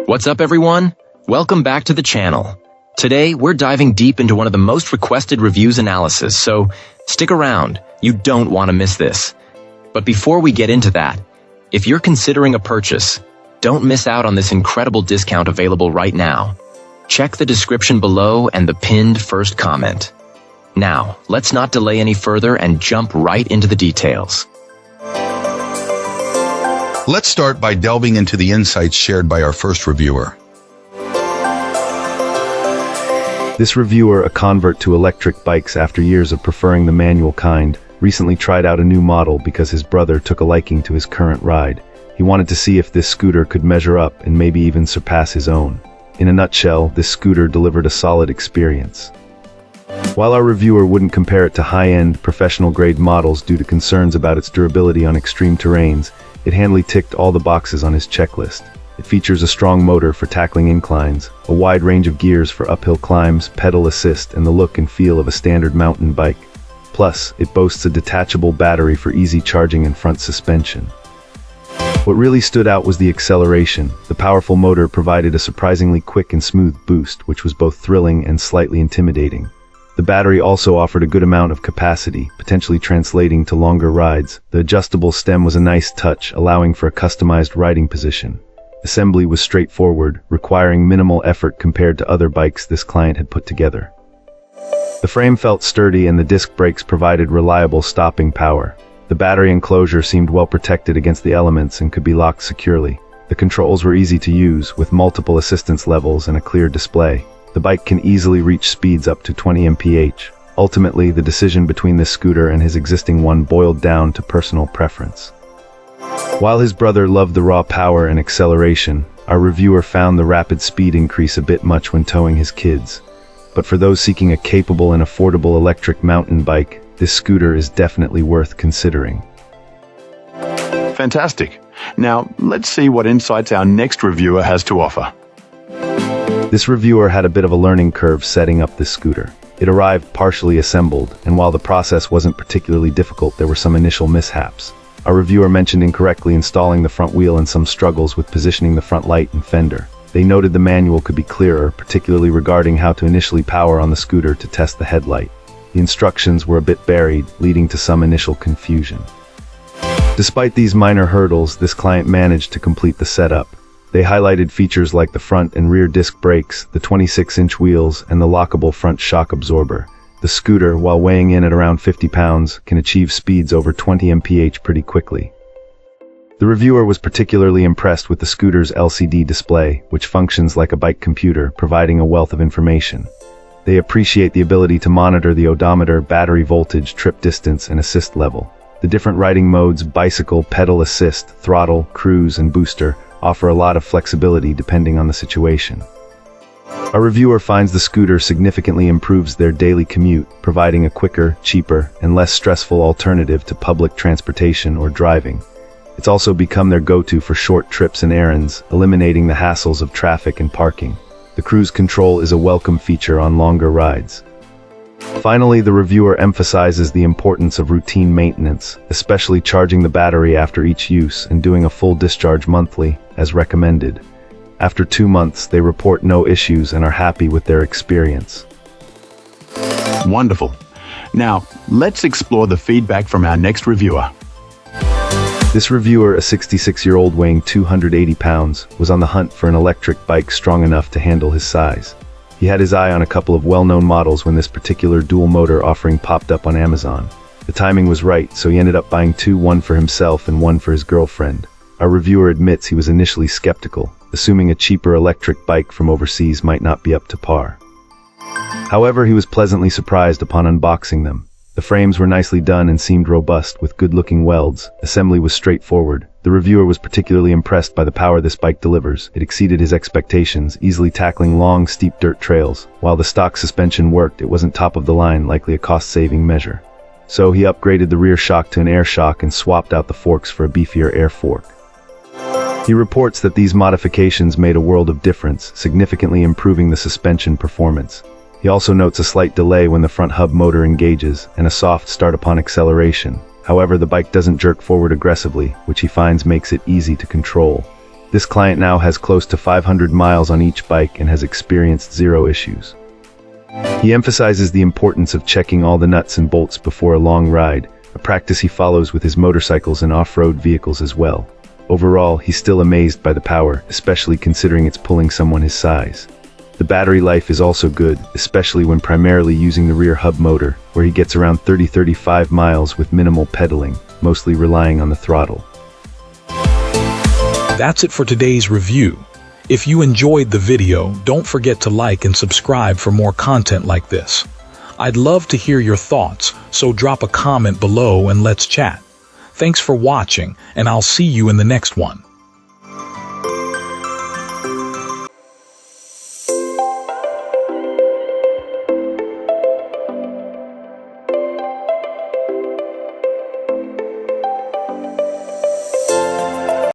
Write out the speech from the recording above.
What's up, everyone? Welcome back to the channel. Today, we're diving deep into one of the most requested reviews analysis, so stick around. You don't want to miss this. But before we get into that, if you're considering a purchase, don't miss out on this incredible discount available right now. Check the description below and the pinned first comment. Now, let's not delay any further and jump right into the details. Let's start by delving into the insights shared by our first reviewer. This reviewer, a convert to electric bikes after years of preferring the manual kind, recently tried out a new model because his brother took a liking to his current ride. He wanted to see if this scooter could measure up and maybe even surpass his own. In a nutshell, this scooter delivered a solid experience. While our reviewer wouldn't compare it to high-end, professional-grade models due to concerns about its durability on extreme terrains, it handily ticked all the boxes on his checklist. It features a strong motor for tackling inclines, a wide range of gears for uphill climbs, pedal assist, and the look and feel of a standard mountain bike. Plus, it boasts a detachable battery for easy charging and front suspension. What really stood out was the acceleration. The powerful motor provided a surprisingly quick and smooth boost, which was both thrilling and slightly intimidating. The battery also offered a good amount of capacity, potentially translating to longer rides. The adjustable stem was a nice touch, allowing for a customized riding position. Assembly was straightforward, requiring minimal effort compared to other bikes this client had put together. The frame felt sturdy and the disc brakes provided reliable stopping power. The battery enclosure seemed well protected against the elements and could be locked securely. The controls were easy to use, with multiple assistance levels and a clear display. The bike can easily reach speeds up to 20 mph. Ultimately, the decision between this scooter and his existing one boiled down to personal preference. While his brother loved the raw power and acceleration, our reviewer found the rapid speed increase a bit much when towing his kids. But for those seeking a capable and affordable electric mountain bike, this scooter is definitely worth considering. Fantastic. Now, let's see what insights our next reviewer has to offer. This reviewer had a bit of a learning curve setting up this scooter. It arrived partially assembled, and while the process wasn't particularly difficult, there were some initial mishaps. Our reviewer mentioned incorrectly installing the front wheel and some struggles with positioning the front light and fender. They noted the manual could be clearer, particularly regarding how to initially power on the scooter to test the headlight. The instructions were a bit buried, leading to some initial confusion. Despite these minor hurdles, this client managed to complete the setup. They highlighted features like the front and rear disc brakes, the 26-inch wheels, and the lockable front shock absorber. The scooter, while weighing in at around 50 pounds, can achieve speeds over 20 mph pretty quickly. The reviewer was particularly impressed with the scooter's LCD display, which functions like a bike computer, providing a wealth of information. They appreciate the ability to monitor the odometer, battery voltage, trip distance, and assist level. The different riding modes, bicycle, pedal assist, throttle, cruise, and booster, offer a lot of flexibility depending on the situation. Our reviewer finds the scooter significantly improves their daily commute, providing a quicker, cheaper, and less stressful alternative to public transportation or driving. It's also become their go-to for short trips and errands, eliminating the hassles of traffic and parking. The cruise control is a welcome feature on longer rides. Finally, the reviewer emphasizes the importance of routine maintenance, especially charging the battery after each use and doing a full discharge monthly, as recommended. After 2 months, they report no issues and are happy with their experience. Wonderful. Now, let's explore the feedback from our next reviewer. This reviewer, a 66-year-old weighing 280 pounds, was on the hunt for an electric bike strong enough to handle his size. He had his eye on a couple of well-known models when this particular dual-motor offering popped up on Amazon. The timing was right, so he ended up buying two, one for himself and one for his girlfriend. Our reviewer admits he was initially skeptical, assuming a cheaper electric bike from overseas might not be up to par. However, he was pleasantly surprised upon unboxing them. The frames were nicely done and seemed robust, with good-looking welds. Assembly was straightforward. The reviewer was particularly impressed by the power this bike delivers. It exceeded his expectations, easily tackling long, steep dirt trails. While the stock suspension worked, it wasn't top of the line, likely a cost-saving measure. So he upgraded the rear shock to an air shock and swapped out the forks for a beefier air fork. He reports that these modifications made a world of difference, significantly improving the suspension performance. He also notes a slight delay when the front hub motor engages, and a soft start upon acceleration. However, the bike doesn't jerk forward aggressively, which he finds makes it easy to control. This client now has close to 500 miles on each bike and has experienced zero issues. He emphasizes the importance of checking all the nuts and bolts before a long ride, a practice he follows with his motorcycles and off-road vehicles as well. Overall, he's still amazed by the power, especially considering it's pulling someone his size. The battery life is also good, especially when primarily using the rear hub motor, where he gets around 30-35 miles with minimal pedaling, mostly relying on the throttle. That's it for today's review. If you enjoyed the video, don't forget to like and subscribe for more content like this. I'd love to hear your thoughts, so drop a comment below and let's chat. Thanks for watching, and I'll see you in the next one.